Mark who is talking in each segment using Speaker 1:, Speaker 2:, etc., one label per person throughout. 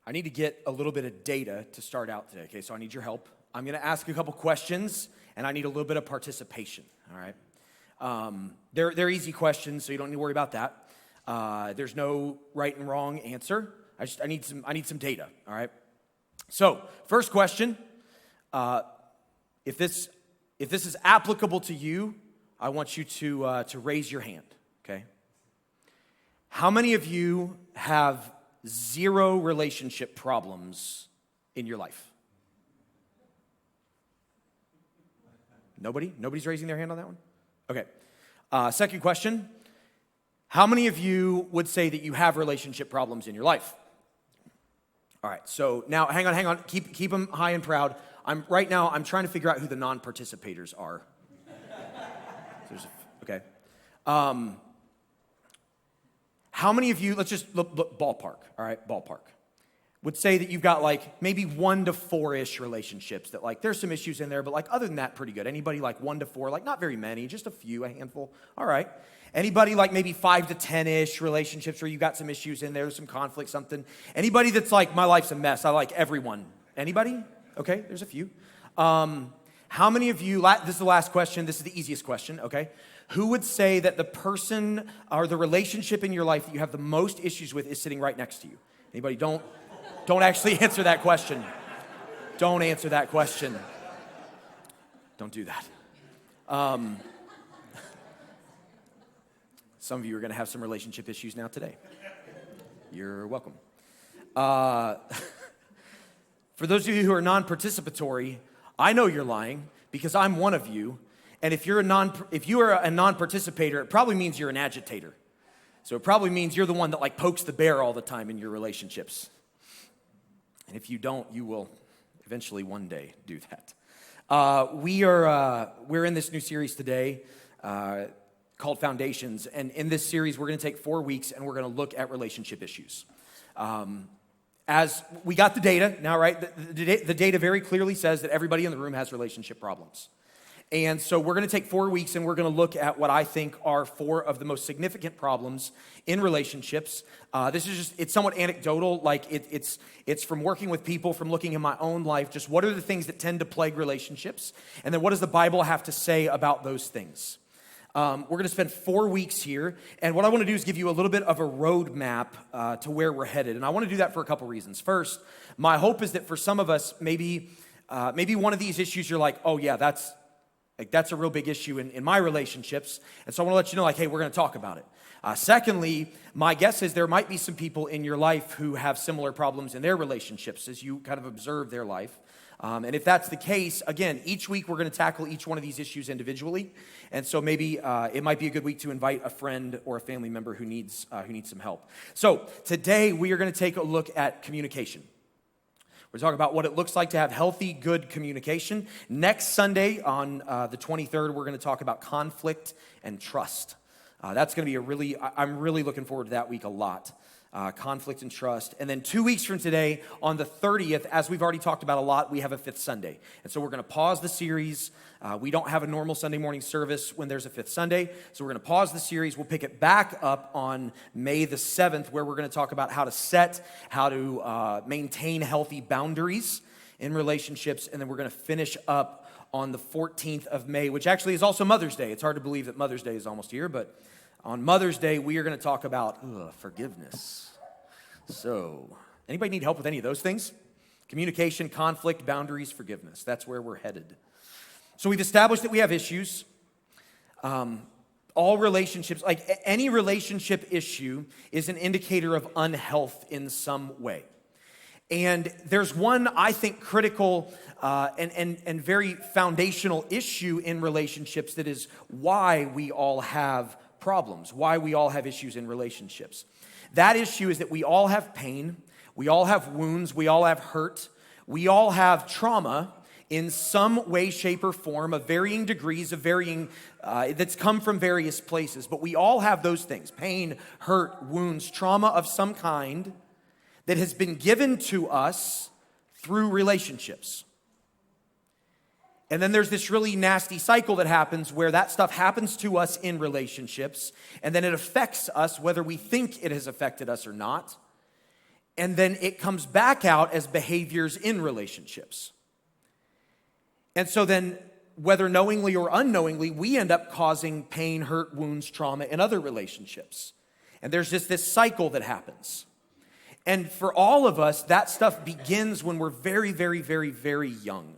Speaker 1: I need to get a little bit of data to start out today, okay? So I need your help. I'm gonna ask a couple questions, and I need a little bit of participation, all right? They're easy questions, so you don't need to worry about that. There's no right and wrong answer. I need some data, all right? So, first question, if this is applicable to you, I want you to raise your hand, okay? How many of you have zero relationship problems in your life? Nobody? Nobody's raising their hand on that one? Okay. Second question. How many of you would say that you have relationship problems in your life? All right, so now hang on. Keep them high and proud. I'm trying to figure out who the non-participators are. Okay. How many of you, let's just look ballpark, all right, ballpark, would say that you've got like maybe 1 to 4-ish relationships that like there's some issues in there, but like other than that, pretty good. Anybody like 1 to 4, like not very many, just a few, a handful. All right. Anybody like maybe 5 to 10-ish relationships where you got some issues in there, some conflict, something. Anybody that's like, my life's a mess, I like everyone. Anybody? Okay, there's a few. How many of you, this is the last question, this is the easiest question, okay? Who would say that the person or the relationship in your life that you have the most issues with is sitting right next to you? Anybody? Don't actually answer that question. Don't answer that question. Don't do that. Some of you are going to have some relationship issues now today. You're welcome. For those of you who are non-participatory, I know you're lying because I'm one of you. And if you are a non-participator, it probably means you're an agitator. So it probably means you're the one that like pokes the bear all the time in your relationships. And if you don't, you will eventually one day do that. We're in this new series today called Foundations. And in this series, we're going to take 4 weeks and we're going to look at relationship issues. As we got the data now, right? The data very clearly says that everybody in the room has relationship problems. And so we're going to take 4 weeks and we're going to look at what I think are 4 of the most significant problems in relationships. It's somewhat anecdotal, like it's from working with people, from looking in my own life, just what are the things that tend to plague relationships? And then what does the Bible have to say about those things? We're going to spend 4 weeks here, and what I want to do is give you a little bit of a roadmap to where we're headed, and I want to do that for a couple reasons. First, my hope is that for some of us, maybe one of these issues you're like, oh yeah, that's a real big issue in my relationships, and so I want to let you know, like, hey, we're going to talk about it. Secondly, my guess is there might be some people in your life who have similar problems in their relationships as you kind of observe their life. And if that's the case, again, each week we're going to tackle each one of these issues individually. And so maybe it might be a good week to invite a friend or a family member who needs some help. So today we are going to take a look at communication. We're talking about what it looks like to have healthy, good communication. Next Sunday on the 23rd, we're going to talk about conflict and trust. That's going to be I'm really looking forward to that week a lot. Conflict and trust. And then 2 weeks from today, on the 30th, as we've already talked about a lot, we have a 5th Sunday. And so we're going to pause the series. We don't have a normal Sunday morning service when there's a 5th Sunday. So we're going to pause the series. We'll pick it back up on May the 7th, where we're going to talk about how to maintain healthy boundaries in relationships. And then we're going to finish up on the 14th of May, which actually is also Mother's Day. It's hard to believe that Mother's Day is almost here, but on Mother's Day, we are going to talk about forgiveness. So, anybody need help with any of those things? Communication, conflict, boundaries, forgiveness. That's where we're headed. So we've established that we have issues. All relationships, like any relationship issue, is an indicator of unhealth in some way. And there's one, I think, critical and very foundational issue in relationships that is why we all have problems, why we all have issues in relationships. That issue is that we all have pain, we all have wounds, we all have hurt, we all have trauma in some way, shape, or form of varying degrees, that's come from various places. But we all have those things, pain, hurt, wounds, trauma of some kind that has been given to us through relationships. And then there's this really nasty cycle that happens where that stuff happens to us in relationships, and then it affects us whether we think it has affected us or not. and then it comes back out as behaviors in relationships. And so then, whether knowingly or unknowingly, we end up causing pain, hurt, wounds, trauma in other relationships. And there's just this cycle that happens. And for all of us, that stuff begins when we're very, very, very, very young.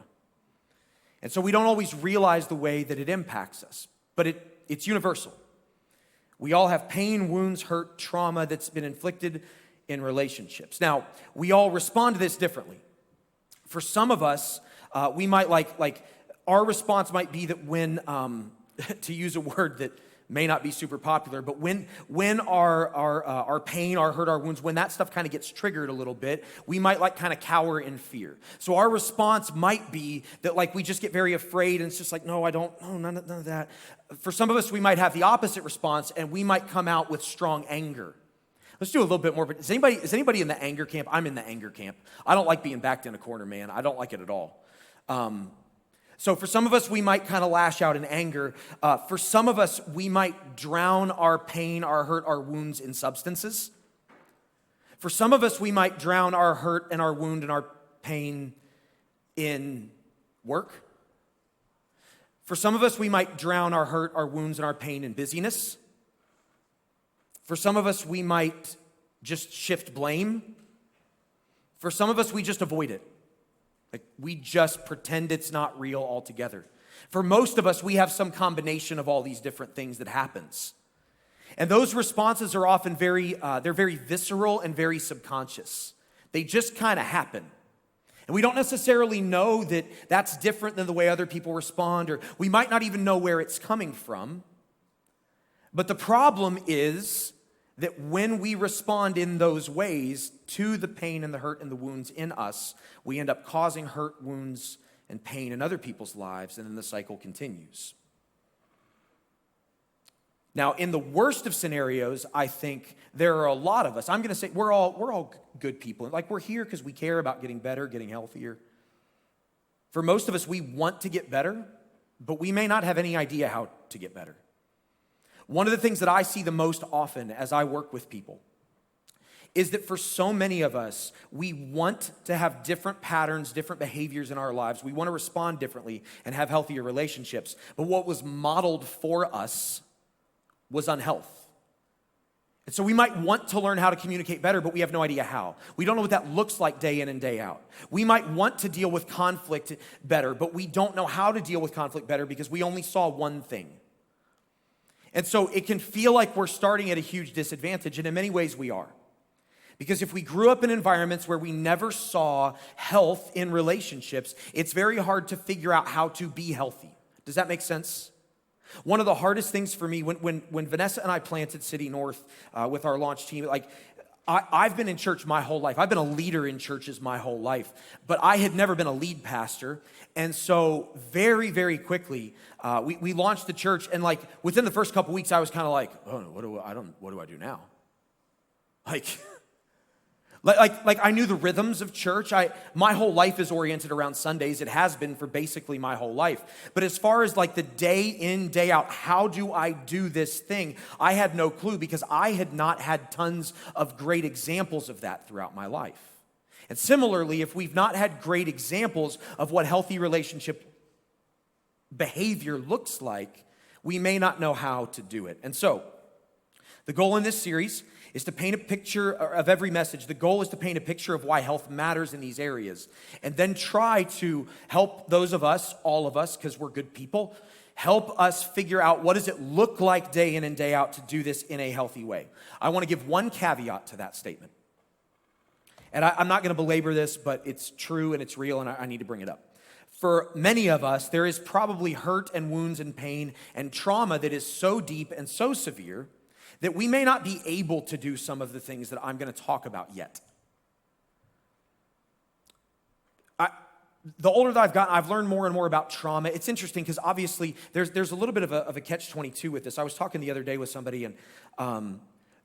Speaker 1: And so we don't always realize the way that it impacts us, but it's universal. We all have pain, wounds, hurt, trauma that's been inflicted in relationships. Now, we all respond to this differently. For some of us, we might like our response might be that when, to use a word that may not be super popular, but when our pain, our hurt, our wounds, when that stuff kind of gets triggered a little bit, we might like kind of cower in fear. So our response might be that like we just get very afraid and it's just like, no, I don't, no, none of that. For some of us, we might have the opposite response and we might come out with strong anger. Let's do a little bit more. But is anybody in the anger camp? I'm in the anger camp. I don't like being backed in a corner, man. I don't like it at all. So for some of us, we might kind of lash out in anger. For some of us, we might drown our pain, our hurt, our wounds in substances. For some of us, we might drown our hurt and our wound and our pain in work. For some of us, we might drown our hurt, our wounds, and our pain in busyness. For some of us, we might just shift blame. For some of us, we just avoid it. Like we just pretend it's not real altogether. For most of us, we have some combination of all these different things that happens. And those responses are often they're very visceral and very subconscious. They just kind of happen. And we don't necessarily know that that's different than the way other people respond, or we might not even know where it's coming from. But the problem is that when we respond in those ways to the pain and the hurt and the wounds in us, we end up causing hurt, wounds, and pain in other people's lives, and then the cycle continues. Now, in the worst of scenarios, I think there are a lot of us. I'm going to say we're all good people. Like we're here because we care about getting better, getting healthier. For most of us, we want to get better, but we may not have any idea how to get better. One of the things that I see the most often as I work with people is that for so many of us, we want to have different patterns, different behaviors in our lives. We want to respond differently and have healthier relationships. But what was modeled for us was unhealth. And so we might want to learn how to communicate better, but we have no idea how. We don't know what that looks like day in and day out. We might want to deal with conflict better, but we don't know how to deal with conflict better because we only saw one thing. And so it can feel like we're starting at a huge disadvantage, and in many ways we are. Because if we grew up in environments where we never saw health in relationships, it's very hard to figure out how to be healthy. Does that make sense? One of the hardest things for me, when Vanessa and I planted City North with our launch team, I've been in church my whole life. I've been a leader in churches my whole life, but I had never been a lead pastor. And so very, very quickly, we launched the church, and like within the first couple weeks, I was kind of like, oh, what do I do now? Like I knew the rhythms of church. My whole life is oriented around Sundays. It has been for basically my whole life. But as far as like the day in, day out, how do I do this thing? I had no clue because I had not had tons of great examples of that throughout my life. And similarly, if we've not had great examples of what healthy relationship behavior looks like, we may not know how to do it. And so, the goal in this series is to paint a picture of every message. The goal is to paint a picture of why health matters in these areas, and then try to help those of us, all of us, because we're good people, help us figure out what does it look like day in and day out to do this in a healthy way. I want to give one caveat to that statement. And I'm not going to belabor this, but it's true and it's real, and I need to bring it up. For many of us, there is probably hurt and wounds and pain and trauma that is so deep and so severe that we may not be able to do some of the things that I'm going to talk about yet. The older that I've gotten, I've learned more and more about trauma. It's interesting because obviously there's a little bit of a catch-22 with this. I was talking the other day with somebody, and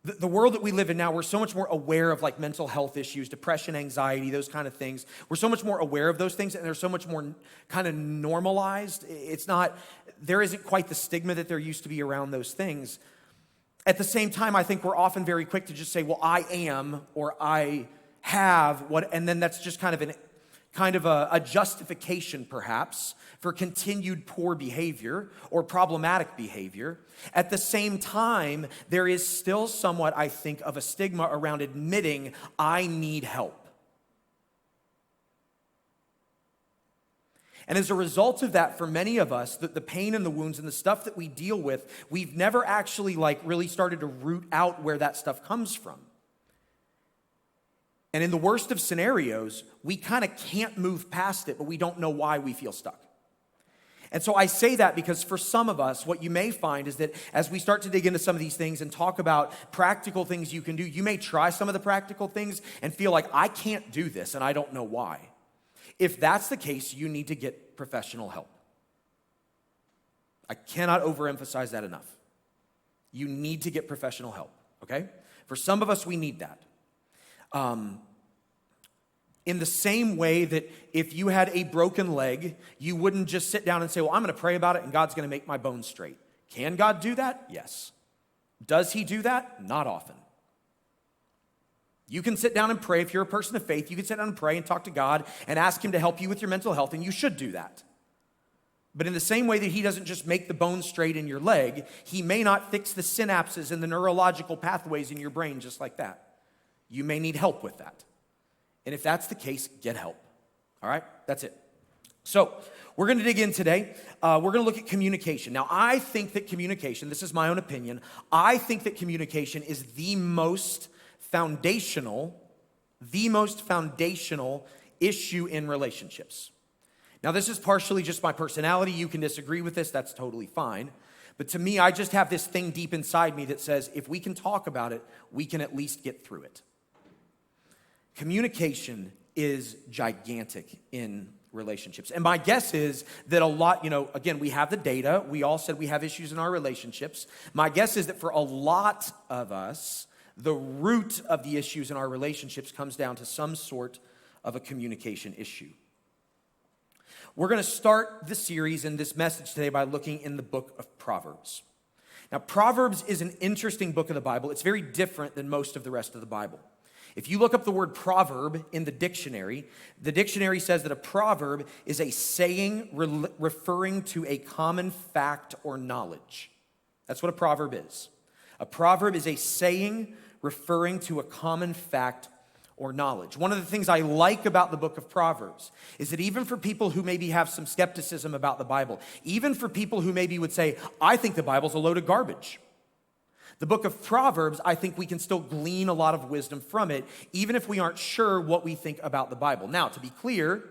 Speaker 1: the world that we live in now, we're so much more aware of like mental health issues, depression, anxiety, those kind of things. We're so much more aware of those things, and they're so much more kind of normalized. There isn't quite the stigma that there used to be around those things. At the same time, I think we're often very quick to just say, well, I am, or I have what, and then that's just kind of a justification perhaps for continued poor behavior or problematic behavior. At the same time, there is still somewhat, I think, of a stigma around admitting I need help. And as a result of that, for many of us, the pain and the wounds and the stuff that we deal with, we've never actually really started to root out where that stuff comes from. And in the worst of scenarios, we kind of can't move past it, but we don't know why we feel stuck. And so I say that because for some of us, what you may find is that as we start to dig into some of these things and talk about practical things you can do, you may try some of the practical things and feel like, I can't do this and I don't know why. If that's the case, you need to get professional help. I cannot overemphasize that enough. You need to get professional help, okay? For some of us, we need that. In the same way that if you had a broken leg, you wouldn't just sit down and say, well, I'm going to pray about it and God's going to make my bones straight. Can God do that? Yes. Does he do that? Not often. You can sit down and pray. If you're a person of faith, you can sit down and pray and talk to God and ask him to help you with your mental health, and you should do that. But in the same way that he doesn't just make the bones straight in your leg, he may not fix the synapses and the neurological pathways in your brain just like that. You may need help with that. And if that's the case, get help. All right? That's it. So we're going to dig in today. We're going to look at communication. Now, I think that communication, this is my own opinion, I think that communication is the most foundational issue in relationships. Now, this is partially just my personality. You can disagree with this. That's totally fine. But to me, I just have this thing deep inside me that says if we can talk about it, we can at least get through it. Communication is gigantic in relationships. And my guess is that a lot, again, we have the data. We all said we have issues in our relationships. My guess is that for a lot of us, the root of the issues in our relationships comes down to some sort of a communication issue. We're going to start the series and this message today by looking in the book of Proverbs. Now, Proverbs is an interesting book of the Bible. It's very different than most of the rest of the Bible. If you look up the word proverb in the dictionary says that a proverb is a saying referring to a common fact or knowledge. That's what a proverb is. A proverb is a saying referring to a common fact or knowledge. One of the things I like about the book of Proverbs is that even for people who maybe have some skepticism about the Bible, even for people who maybe would say, I think the Bible's a load of garbage, the book of Proverbs, I think we can still glean a lot of wisdom from it, even if we aren't sure what we think about the Bible. Now, to be clear,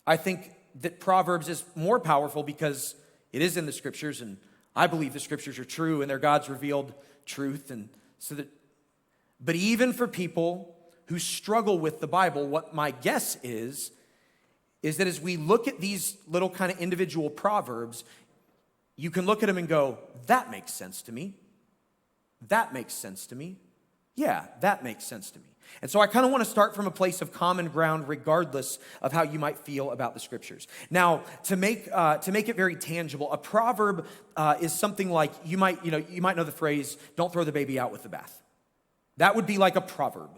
Speaker 1: I think that Proverbs is more powerful because it is in the scriptures, and I believe the scriptures are true and they're God's revealed truth. But even for people who struggle with the Bible, what my guess is that as we look at these little kind of individual proverbs, you can look at them and go, that makes sense to me. That makes sense to me. Yeah, that makes sense to me. And so I kind of want to start from a place of common ground regardless of how you might feel about the scriptures. Now, to make it very tangible, a proverb is something like, you might know the phrase, don't throw the baby out with the bath. That would be like a proverb.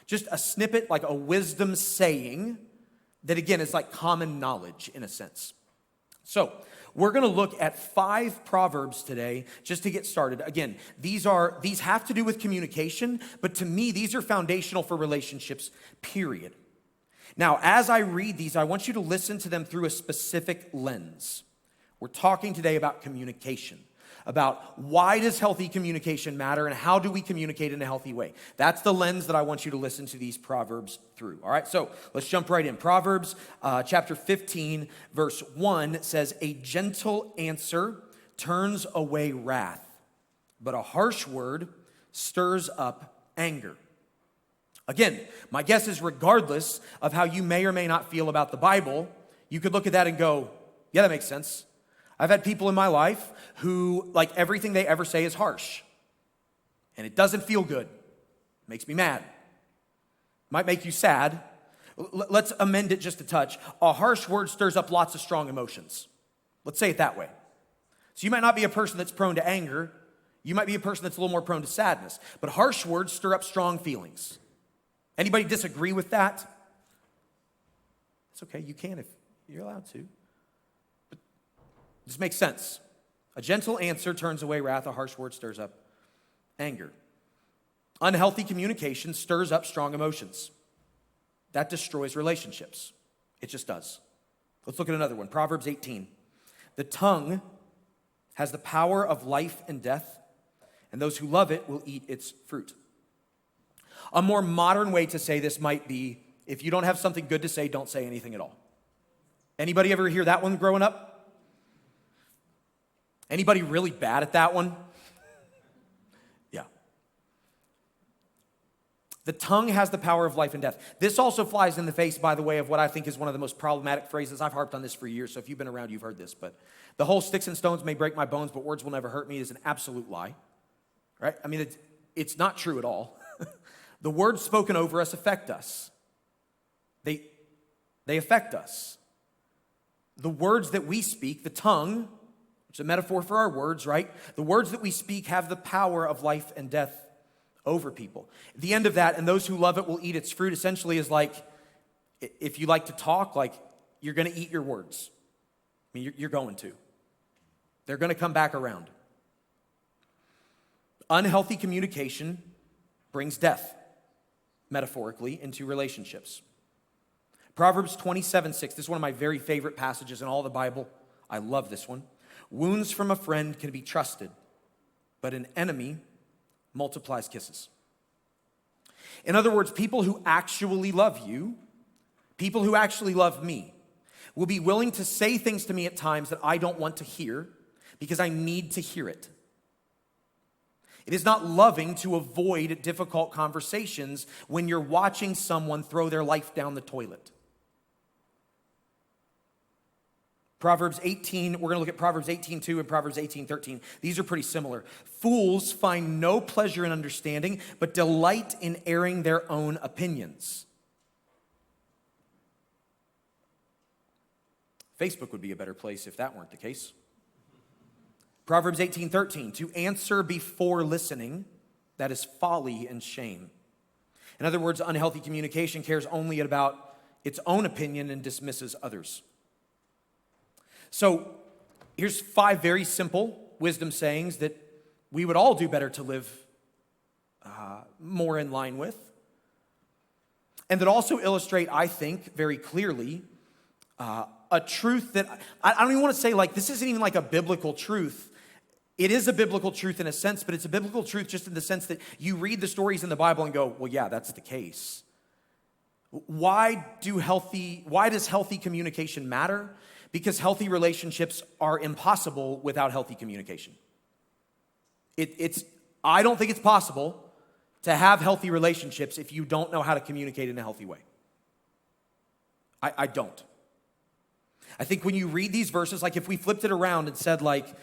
Speaker 1: Just a snippet, like a wisdom saying that, again, is like common knowledge in a sense. So we're going to look at 5 proverbs today just to get started. Again, these have to do with communication, but to me, these are foundational for relationships, period. Now, as I read these, I want you to listen to them through a specific lens. We're talking today about communication, about why does healthy communication matter and how do we communicate in a healthy way. That's the lens that I want you to listen to these proverbs through. All right, so let's jump right in. Proverbs chapter 15, verse 1 says, a gentle answer turns away wrath, but a harsh word stirs up anger. Again, my guess is regardless of how you may or may not feel about the Bible, you could look at that and go, yeah, that makes sense. I've had people in my life who, like, everything they ever say is harsh. And it doesn't feel good. It makes me mad. Might make you sad. Let's amend it just a touch. A harsh word stirs up lots of strong emotions. Let's say it that way. So you might not be a person that's prone to anger. You might be a person that's a little more prone to sadness. But harsh words stir up strong feelings. Anybody disagree with that? It's okay, you can if you're allowed to. But this makes sense. A gentle answer turns away wrath, a harsh word stirs up anger. Unhealthy communication stirs up strong emotions. That destroys relationships. It just does. Let's look at another one. Proverbs 18. The tongue has the power of life and death, and those who love it will eat its fruit. A more modern way to say this might be, if you don't have something good to say, don't say anything at all. Anybody ever hear that one growing up? Anybody really bad at that one? Yeah. The tongue has the power of life and death. This also flies in the face, by the way, of what I think is one of the most problematic phrases. I've harped on this for years, so if you've been around, you've heard this. But the whole sticks and stones may break my bones, but words will never hurt me is an absolute lie. Right? I mean, it's not true at all. The words spoken over us affect us. They affect us. The words that we speak, the tongue, which is a metaphor for our words, right? The words that we speak have the power of life and death over people. At the end of that, and those who love it will eat its fruit, essentially is like, if you like to talk, like, you're going to eat your words. I mean, you're going to. They're going to come back around. Unhealthy communication brings death, metaphorically, into relationships. Proverbs 27:6, this is one of my very favorite passages in all the Bible. I love this one. Wounds from a friend can be trusted, but an enemy multiplies kisses. In other words, people who actually love you, people who actually love me, will be willing to say things to me at times that I don't want to hear because I need to hear it. It is not loving to avoid difficult conversations when you're watching someone throw their life down the toilet. Proverbs 18, we're going to look at Proverbs 18:2 and Proverbs 18:13. These are pretty similar. Fools find no pleasure in understanding, but delight in airing their own opinions. Facebook would be a better place if that weren't the case. Proverbs 18:13, to answer before listening, that is folly and shame. In other words, unhealthy communication cares only about its own opinion and dismisses others. So here's 5 very simple wisdom sayings that we would all do better to live more in line with. And that also illustrate, I think, very clearly, a truth that, I don't even want to say like, this isn't even like a biblical truth. It is a biblical truth in a sense, but it's a biblical truth just in the sense that you read the stories in the Bible and go, well, yeah, that's the case. Why does healthy communication matter? Because healthy relationships are impossible without healthy communication. I don't think it's possible to have healthy relationships if you don't know how to communicate in a healthy way. I don't. I think when you read these verses, like if we flipped it around and said like,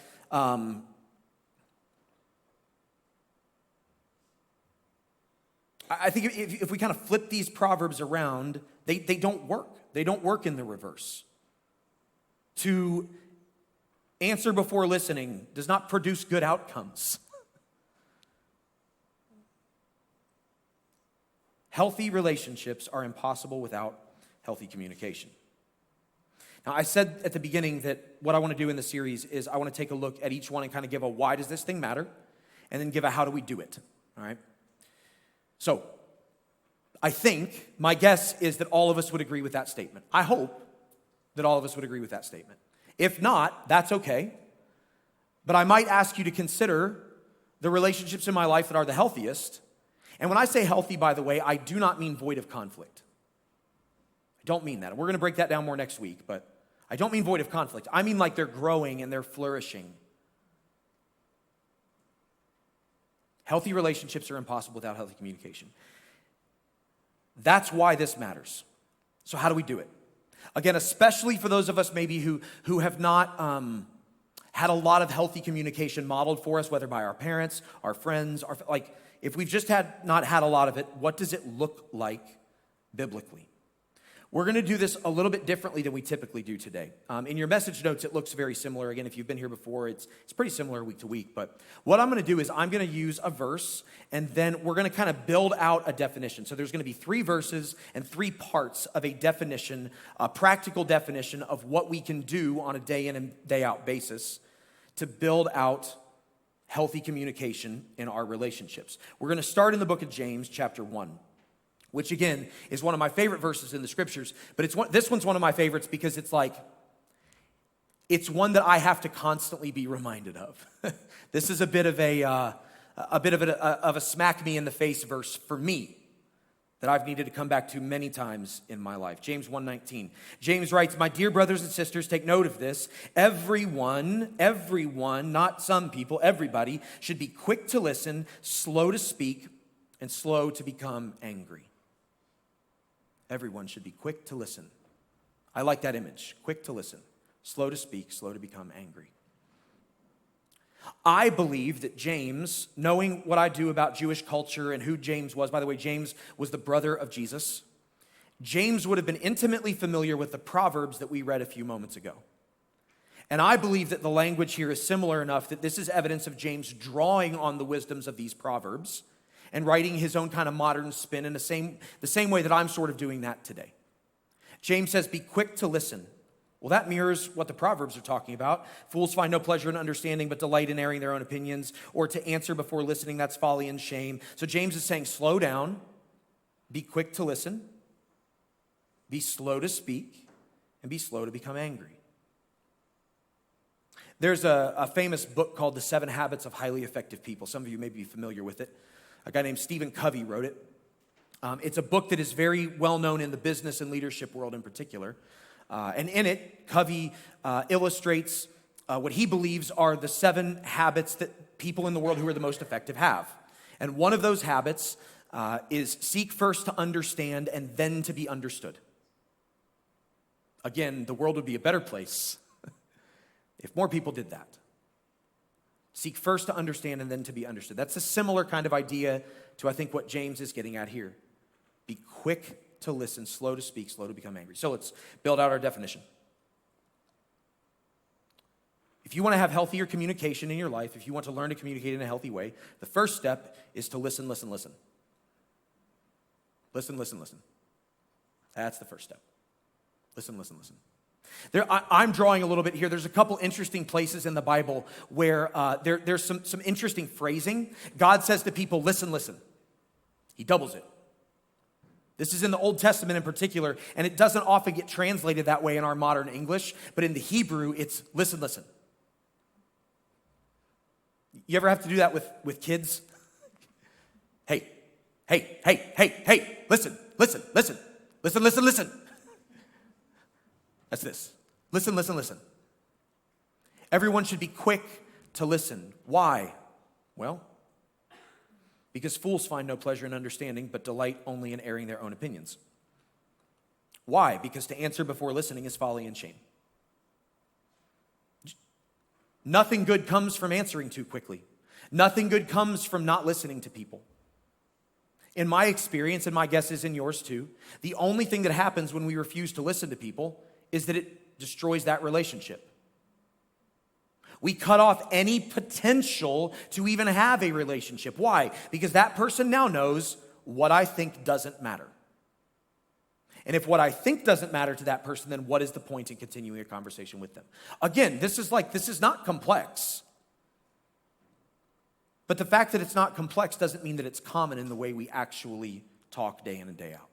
Speaker 1: I think if we kind of flip these proverbs around, they don't work. They don't work in the reverse. To answer before listening does not produce good outcomes. Healthy relationships are impossible without healthy communication. Now, I said at the beginning that what I want to do in the series is I want to take a look at each one and kind of give a why does this thing matter, and then give a how do we do it, all right? So, I think, my guess is that all of us would agree with that statement. I hope that all of us would agree with that statement. If not, that's okay. But I might ask you to consider the relationships in my life that are the healthiest. And when I say healthy, by the way, I do not mean void of conflict. I don't mean that. We're going to break that down more next week, but I don't mean void of conflict. I mean like they're growing and they're flourishing. Healthy relationships are impossible without healthy communication. That's why this matters. So how do we do it? Again, especially for those of us maybe who have not had a lot of healthy communication modeled for us, whether by our parents, our friends, if we've just not had a lot of it, what does it look like biblically? We're going to do this a little bit differently than we typically do today. In your message notes, it looks very similar. Again, if you've been here before, it's pretty similar week to week. But what I'm going to do is I'm going to use a verse, and then we're going to kind of build out a definition. So there's going to be 3 verses and 3 parts of a definition, a practical definition of what we can do on a day in and day out basis to build out healthy communication in our relationships. We're going to start in the book of James, chapter 1. Which again is one of my favorite verses in the scriptures, but this one's one of my favorites because it's one that I have to constantly be reminded of. This is a bit of a smack me in the face verse for me that I've needed to come back to many times in my life. James 1:19. James writes, "My dear brothers and sisters, take note of this. Everyone, not some people, everybody should be quick to listen, slow to speak, and slow to become angry." Everyone should be quick to listen. I like that image. Quick to listen, slow to speak, slow to become angry. I believe that James, knowing what I do about Jewish culture and who James was, by the way, James was the brother of Jesus. James would have been intimately familiar with the Proverbs that we read a few moments ago. And I believe that the language here is similar enough that this is evidence of James drawing on the wisdoms of these Proverbs and writing his own kind of modern spin in the same way that I'm sort of doing that today. James says, be quick to listen. Well, that mirrors what the Proverbs are talking about. Fools find no pleasure in understanding, but delight in airing their own opinions. Or to answer before listening, that's folly and shame. So James is saying, slow down, be quick to listen, be slow to speak, and be slow to become angry. There's a famous book called The 7 Habits of Highly Effective People. Some of you may be familiar with it. A guy named Stephen Covey wrote it. It's a book that is very well known in the business and leadership world in particular. And in it, Covey illustrates what he believes are the 7 habits that people in the world who are the most effective have. And one of those habits is seek first to understand and then to be understood. Again, the world would be a better place if more people did that. Seek first to understand and then to be understood. That's a similar kind of idea to, I think, what James is getting at here. Be quick to listen, slow to speak, slow to become angry. So let's build out our definition. If you want to have healthier communication in your life, if you want to learn to communicate in a healthy way, the first step is to listen, listen, listen. Listen, listen, listen. That's the first step. Listen, listen, listen. I'm drawing a little bit here. There's a couple interesting places in the Bible where there's some interesting phrasing. God says to people, listen, listen. He doubles it. This is in the Old Testament in particular, and it doesn't often get translated that way in our modern English, but in the Hebrew, it's listen, listen. You ever have to do that with kids? Hey, listen, listen, listen, listen, listen, listen. That's this. Listen, listen, listen. Everyone should be quick to listen. Why? Well, because fools find no pleasure in understanding, but delight only in airing their own opinions. Why? Because to answer before listening is folly and shame. Nothing good comes from answering too quickly. Nothing good comes from not listening to people. In my experience, and my guess is in yours too, the only thing that happens when we refuse to listen to people is that it destroys that relationship. We cut off any potential to even have a relationship. Why? Because that person now knows what I think doesn't matter. And if what I think doesn't matter to that person, then what is the point in continuing a conversation with them? Again, this is not complex. But the fact that it's not complex doesn't mean that it's common in the way we actually talk day in and day out.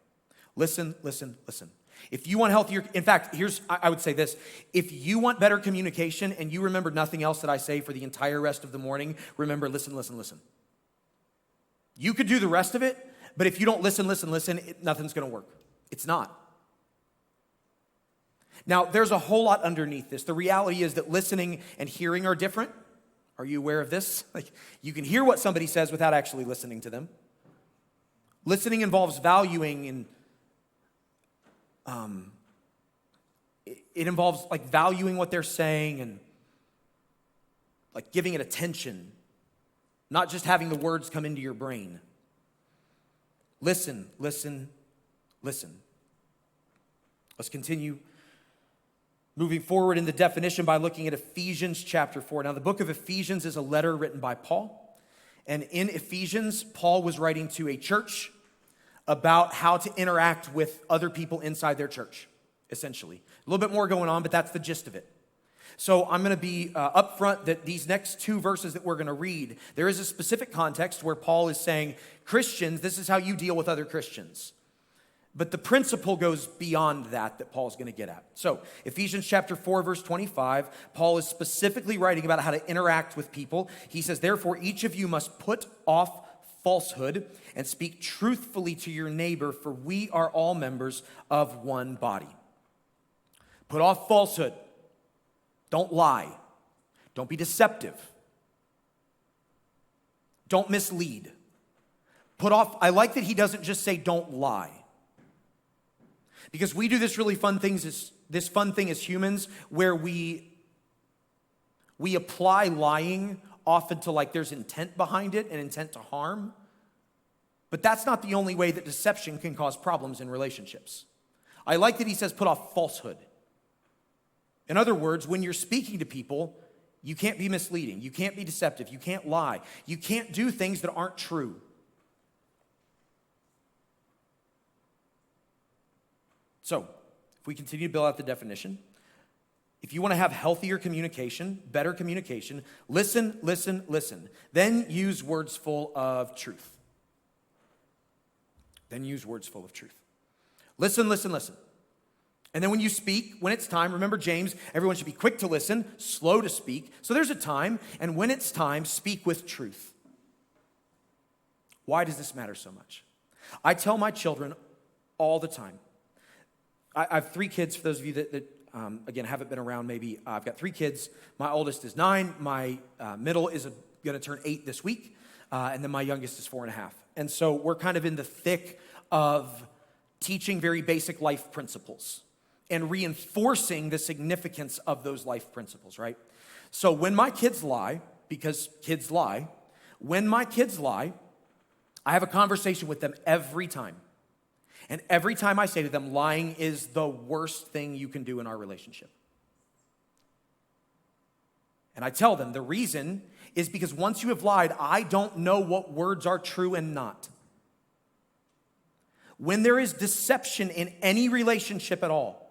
Speaker 1: Listen, listen, listen. If you want healthier, in fact, I would say this. If you want better communication and you remember nothing else that I say for the entire rest of the morning, remember, listen, listen, listen. You could do the rest of it, but if you don't listen, listen, listen, nothing's going to work. It's not. Now, there's a whole lot underneath this. The reality is that listening and hearing are different. Are you aware of this? You can hear what somebody says without actually listening to them. Listening involves valuing and it involves valuing what they're saying and giving it attention, not just having the words come into your brain. Listen, listen, listen. Let's continue moving forward in the definition by looking at Ephesians chapter 4. Now, the book of Ephesians is a letter written by Paul. And in Ephesians, Paul was writing to a church about how to interact with other people inside their church, essentially. A little bit more going on, but that's the gist of it. So I'm going to be upfront that these next two verses that we're going to read, there is a specific context where Paul is saying, Christians, this is how you deal with other Christians. But the principle goes beyond that Paul's going to get at. So Ephesians chapter 4, verse 25, Paul is specifically writing about how to interact with people. He says, therefore, each of you must put off falsehood and speak truthfully to your neighbor, for we are all members of one body. Put off falsehood. Don't lie. Don't be deceptive. Don't mislead. Put off, I like that he doesn't just say don't lie. Because we do this really fun thing as humans where we apply lying often to like there's intent behind it and intent to harm. But that's not the only way that deception can cause problems in relationships. I like that he says put off falsehood. In other words, when you're speaking to people, you can't be misleading. You can't be deceptive. You can't lie. You can't do things that aren't true. So, if we continue to build out the definition, if you want to have healthier communication, better communication, listen, listen, listen. Then use words full of truth. Then use words full of truth. Listen, listen, listen. And then when you speak, when it's time, remember James, everyone should be quick to listen, slow to speak. So there's a time, and when it's time, speak with truth. Why does this matter so much? I tell my children all the time. I have 3 kids, for those of you that again, haven't been around maybe. I've got 3 kids. My oldest is 9. My middle is going to turn 8 this week. And then my youngest is 4.5. And so we're kind of in the thick of teaching very basic life principles and reinforcing the significance of those life principles, right? So when my kids lie, because kids lie, when my kids lie, I have a conversation with them every time. And every time I say to them, lying is the worst thing you can do in our relationship. And I tell them the reason is because once you have lied, I don't know what words are true and not. When there is deception in any relationship at all,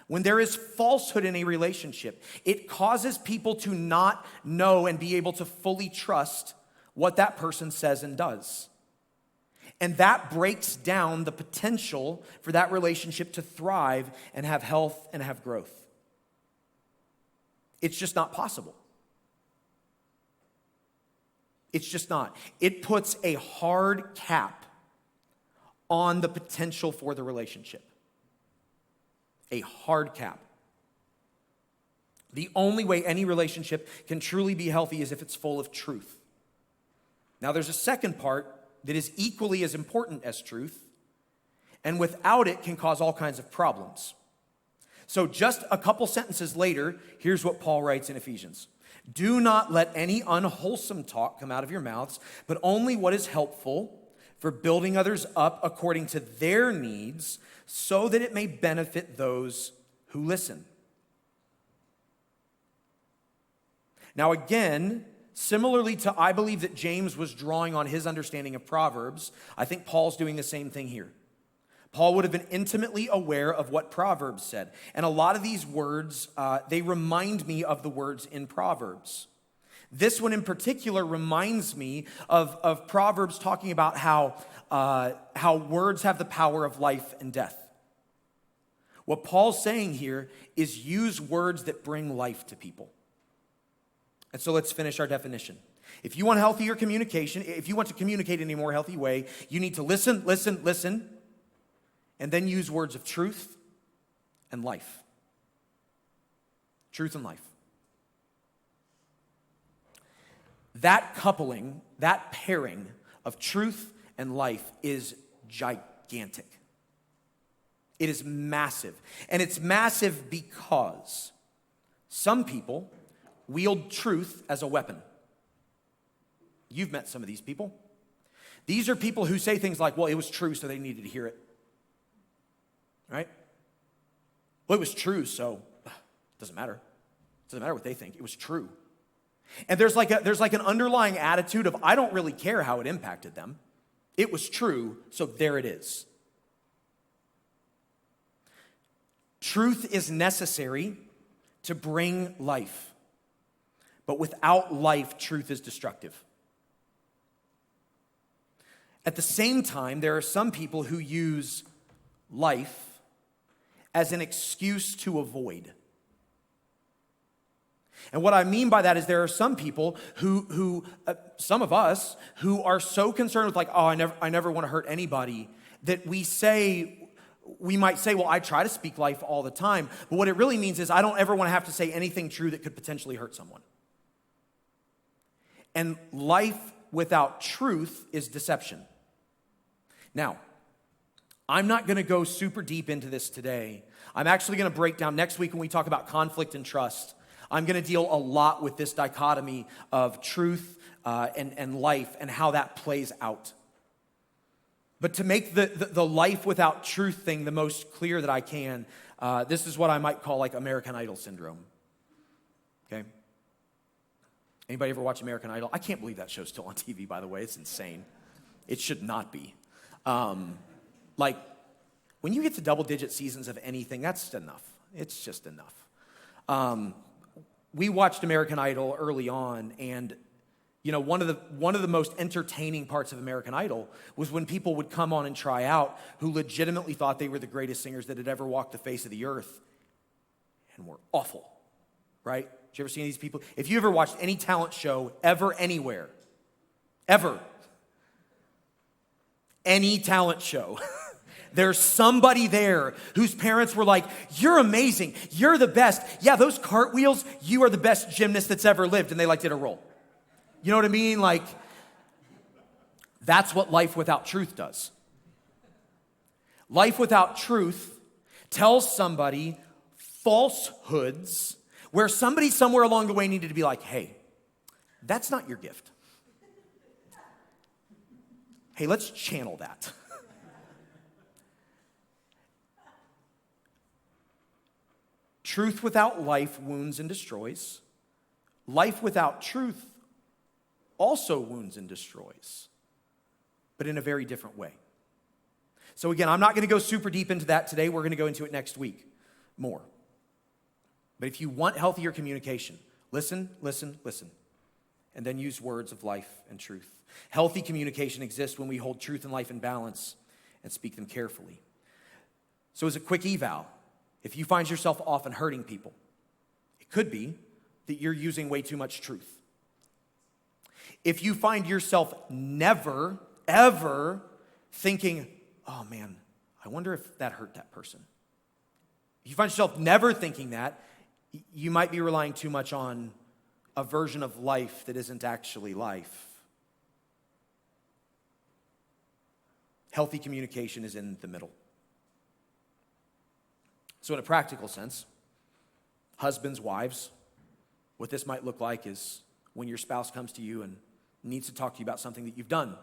Speaker 1: when there is falsehood in a relationship, it causes people to not know and be able to fully trust what that person says and does. And that breaks down the potential for that relationship to thrive and have health and have growth. It's just not possible. It's just not. It puts a hard cap on the potential for the relationship. A hard cap. The only way any relationship can truly be healthy is if it's full of truth. Now, there's a second part that is equally as important as truth, and without it can cause all kinds of problems. So just a couple sentences later, here's what Paul writes in Ephesians. Do not let any unwholesome talk come out of your mouths, but only what is helpful for building others up according to their needs, so that it may benefit those who listen. Now again, similarly to, I believe that James was drawing on his understanding of Proverbs, I think Paul's doing the same thing here. Paul would have been intimately aware of what Proverbs said. And a lot of these words, they remind me of the words in Proverbs. This one in particular reminds me of Proverbs talking about how words have the power of life and death. What Paul's saying here is use words that bring life to people. And so let's finish our definition. If you want healthier communication, if you want to communicate in a more healthy way, you need to listen, listen, listen, and then use words of truth and life. Truth and life. That coupling, that pairing of truth and life is gigantic. It is massive. And it's massive because some people wield truth as a weapon. You've met some of these people. These are people who say things like, well, it was true, so they needed to hear it. Right? Well, it was true, so it doesn't matter. It doesn't matter what they think. It was true. And there's like an underlying attitude of, I don't really care how it impacted them. It was true, so there it is. Truth is necessary to bring life. But without life, truth is destructive. At the same time, there are some people who use life as an excuse to avoid. And what I mean by that is there are some people who some of us, who are so concerned with like, oh, I never want to hurt anybody, that we might say, well, I try to speak life all the time. But what it really means is I don't ever want to have to say anything true that could potentially hurt someone. And life without truth is deception. Now, I'm not going to go super deep into this today. I'm actually going to break down next week when we talk about conflict and trust. I'm going to deal a lot with this dichotomy of truth and life and how that plays out. But to make the life without truth thing the most clear that I can, this is what I might call like American Idol syndrome. Okay? Anybody ever watch American Idol? I can't believe that show's still on TV, by the way. It's insane. It should not be. Like, when you get to double-digit seasons of anything, that's enough. It's just enough. We watched American Idol early on, and you know, one of the most entertaining parts of American Idol was when people would come on and try out who legitimately thought they were the greatest singers that had ever walked the face of the earth and were awful, right? Did you ever see these people? If you ever watched any talent show ever, anywhere, ever, any talent show, there's somebody there whose parents were like, you're amazing, you're the best. Yeah, those cartwheels, you are the best gymnast that's ever lived. And they like did a roll. You know what I mean? Like, that's what life without truth does. Life without truth tells somebody falsehoods where somebody somewhere along the way needed to be like, hey, that's not your gift. Hey, let's channel that. Truth without life wounds and destroys. Life without truth also wounds and destroys, but in a very different way. So again, I'm not going to go super deep into that today. We're going to go into it next week more. But if you want healthier communication, listen, listen, listen, and then use words of life and truth. Healthy communication exists when we hold truth and life in balance and speak them carefully. So as a quick eval, if you find yourself often hurting people, it could be that you're using way too much truth. If you find yourself never, ever thinking, oh man, I wonder if that hurt that person. If you find yourself never thinking that, you might be relying too much on a version of life that isn't actually life. Healthy communication is in the middle. So in a practical sense, husbands, wives, what this might look like is when your spouse comes to you and needs to talk to you about something that you've done,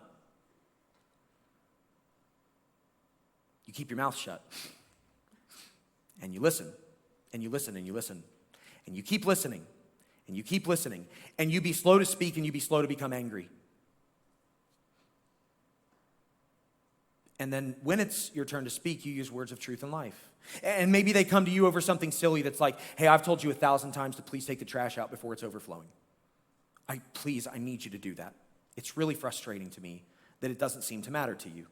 Speaker 1: you keep your mouth shut and you listen and you listen and you listen and you keep listening and you keep listening and you be slow to speak and you be slow to become angry. And then when it's your turn to speak, you use words of truth and life. And maybe they come to you over something silly that's like, hey, I've told you 1,000 times to please take the trash out before it's overflowing. I need you to do that. It's really frustrating to me that it doesn't seem to matter to you.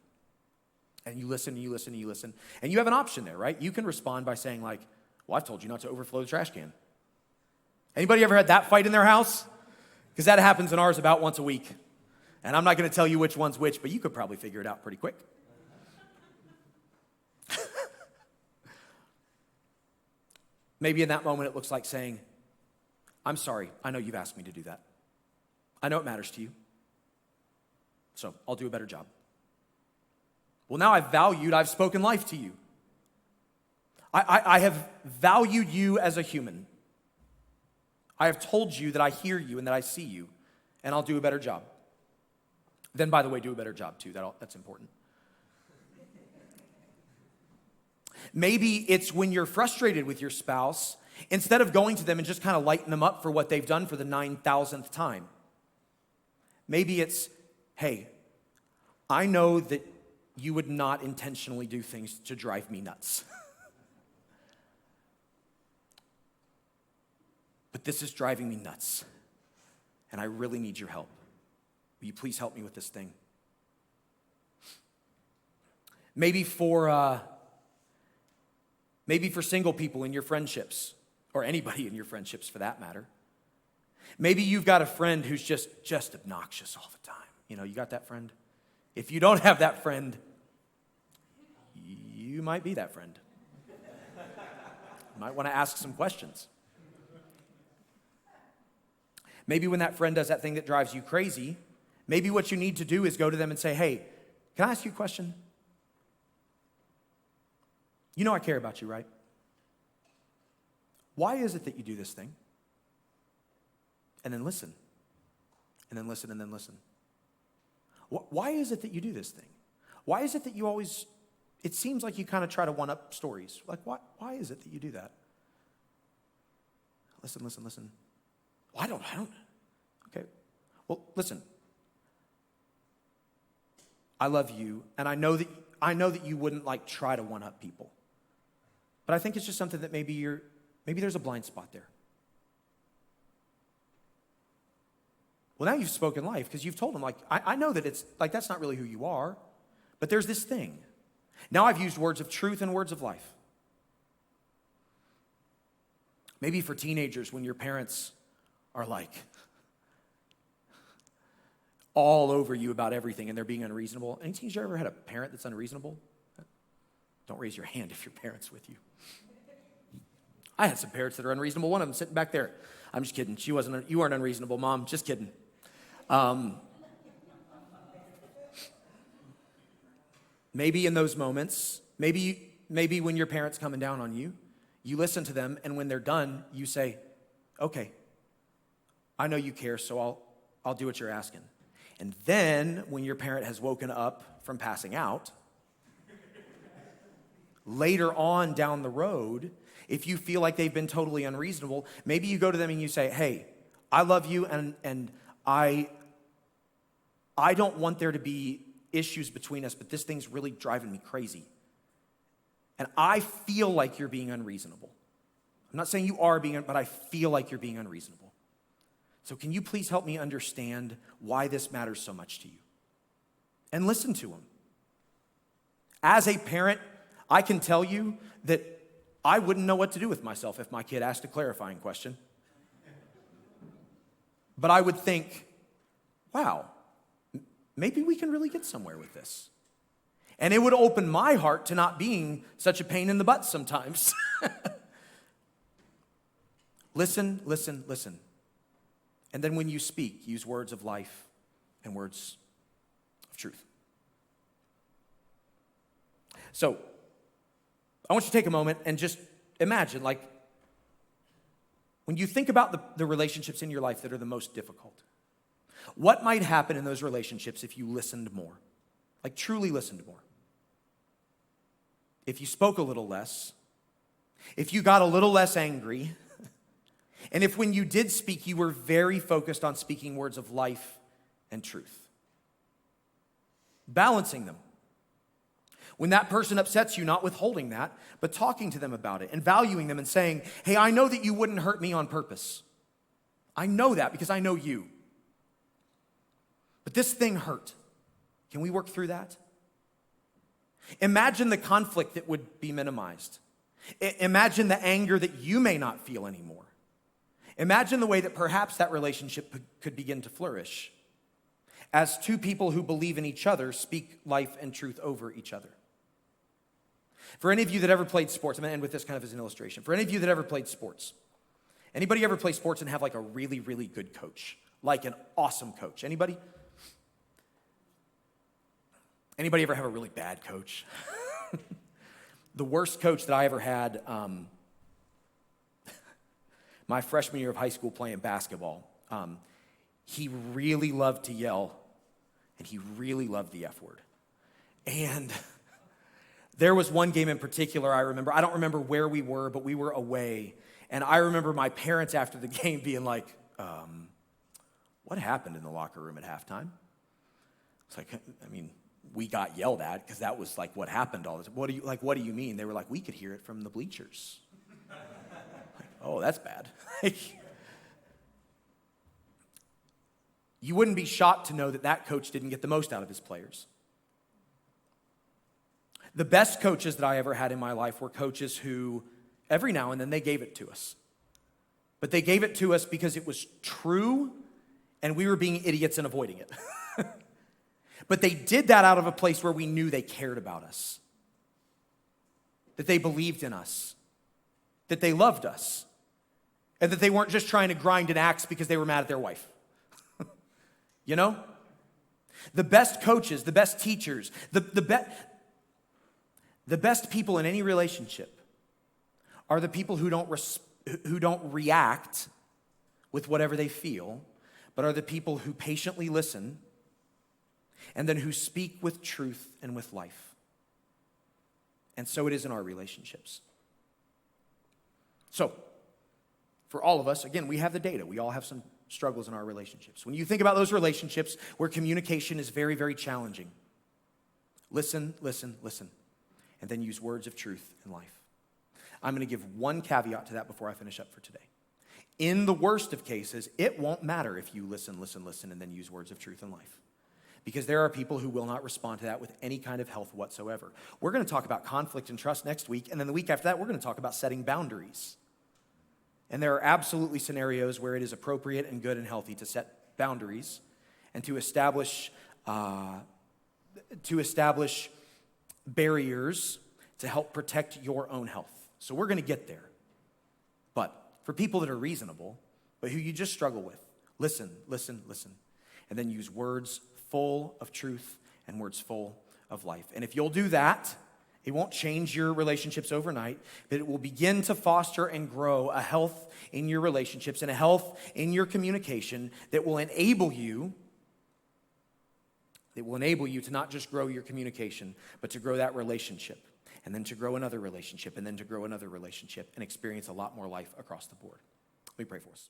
Speaker 1: And you listen, and you listen, and you listen. And you have an option there, right? You can respond by saying like, well, I've told you not to overflow the trash can. Anybody ever had that fight in their house? Because that happens in ours about once a week. And I'm not going to tell you which one's which, but you could probably figure it out pretty quick. Maybe in that moment it looks like saying, I'm sorry, I know you've asked me to do that. I know it matters to you, so I'll do a better job. Well, now I've spoken life to you. I have valued you as a human. I have told you that I hear you and that I see you, and I'll do a better job. Then, by the way, do a better job too. That's important. Maybe it's when you're frustrated with your spouse, instead of going to them and just kind of lighting them up for what they've done for the 9,000th time. Maybe it's, hey, I know that you would not intentionally do things to drive me nuts. But this is driving me nuts, and I really need your help. Will you please help me with this thing? Maybe for single people in your friendships, or anybody in your friendships for that matter. Maybe you've got a friend who's just obnoxious all the time. You know, you got that friend? If you don't have that friend, you might be that friend. You might want to ask some questions. Maybe when that friend does that thing that drives you crazy, maybe what you need to do is go to them and say, hey, can I ask you a question? You know I care about you, right? Why is it that you do this thing? And then listen. And then listen and then listen. Why is it that you do this thing? Why is it that you always, it seems like you kind of try to one-up stories. Like, why is it that you do that? Listen. Well, I don't. Okay. Well, listen. I love you, and I know that you wouldn't like try to one-up people. But I think it's just something that maybe there's a blind spot there. Well, now you've spoken life because you've told them, like, I know that it's like that's not really who you are, but there's this thing. Now I've used words of truth and words of life. Maybe for teenagers when your parents are like all over you about everything and they're being unreasonable. Any teenager ever had a parent that's unreasonable? Don't raise your hand if your parent's with you. I had some parents that are unreasonable. One of them sitting back there. I'm just kidding. You weren't unreasonable, Mom. Just kidding. Maybe in those moments, maybe when your parent's coming down on you, you listen to them, and when they're done, you say, okay, I know you care, so I'll do what you're asking. And then when your parent has woken up from passing out, later on down the road, if you feel like they've been totally unreasonable, maybe you go to them and you say, hey, I love you, and I don't want there to be issues between us, but this thing's really driving me crazy. And I feel like you're being unreasonable. I'm not saying you are but I feel like you're being unreasonable. So can you please help me understand why this matters so much to you? And listen to them. As a parent, I can tell you that I wouldn't know what to do with myself if my kid asked a clarifying question. But I would think, wow, maybe we can really get somewhere with this. And it would open my heart to not being such a pain in the butt sometimes. Listen. And then when you speak, use words of life and words of truth. So, I want you to take a moment and just imagine, like, when you think about the relationships in your life that are the most difficult, what might happen in those relationships if you listened more? Like, truly listened more. If you spoke a little less, if you got a little less angry, and if when you did speak, you were very focused on speaking words of life and truth. Balancing them. When that person upsets you, not withholding that, but talking to them about it and valuing them and saying, hey, I know that you wouldn't hurt me on purpose. I know that because I know you. But this thing hurt. Can we work through that? Imagine the conflict that would be minimized. Imagine the anger that you may not feel anymore. Imagine the way that perhaps that relationship could begin to flourish as two people who believe in each other speak life and truth over each other. For any of you that ever played sports, I'm going to end with this kind of as an illustration. For any of you that ever played sports, anybody ever play sports and have like a really, really good coach? Like an awesome coach? Anybody? Anybody ever have a really bad coach? The worst coach that I ever had, my freshman year of high school playing basketball, he really loved to yell, and he really loved the F word. And There was one game in particular I remember. I don't remember where we were, but we were away. And I remember my parents after the game being like, what happened in the locker room at halftime? It's like, I mean, we got yelled at because that was like what happened all this. What do you mean? They were like, we could hear it from the bleachers. Like, oh, that's bad. You wouldn't be shocked to know that that coach didn't get the most out of his players. The best coaches that I ever had in my life were coaches who, every now and then, they gave it to us. But they gave it to us because it was true and we were being idiots and avoiding it. But they did that out of a place where we knew they cared about us, that they believed in us, that they loved us, and that they weren't just trying to grind an axe because they were mad at their wife. You know? The best coaches, the best teachers, the best people in any relationship are the people who don't react with whatever they feel, but are the people who patiently listen and then who speak with truth and with life. And so it is in our relationships. So, for all of us, again, we have the data. We all have some struggles in our relationships. When you think about those relationships where communication is very, very challenging, listen, listen, listen, and then use words of truth in life. I'm going to give one caveat to that before I finish up for today. In the worst of cases, it won't matter if you listen, listen, listen, and then use words of truth in life. Because there are people who will not respond to that with any kind of health whatsoever. We're going to talk about conflict and trust next week, and then the week after that, we're going to talk about setting boundaries. And there are absolutely scenarios where it is appropriate and good and healthy to set boundaries and to establish barriers to help protect your own health. So we're going to get there. But for people that are reasonable, but who you just struggle with, listen, listen, listen, and then use words full of truth and words full of life. And if you'll do that, it won't change your relationships overnight, but it will begin to foster and grow a health in your relationships and a health in your communication that will enable you to not just grow your communication, but to grow that relationship, and then to grow another relationship, and then to grow another relationship, and experience a lot more life across the board. Let me pray for us.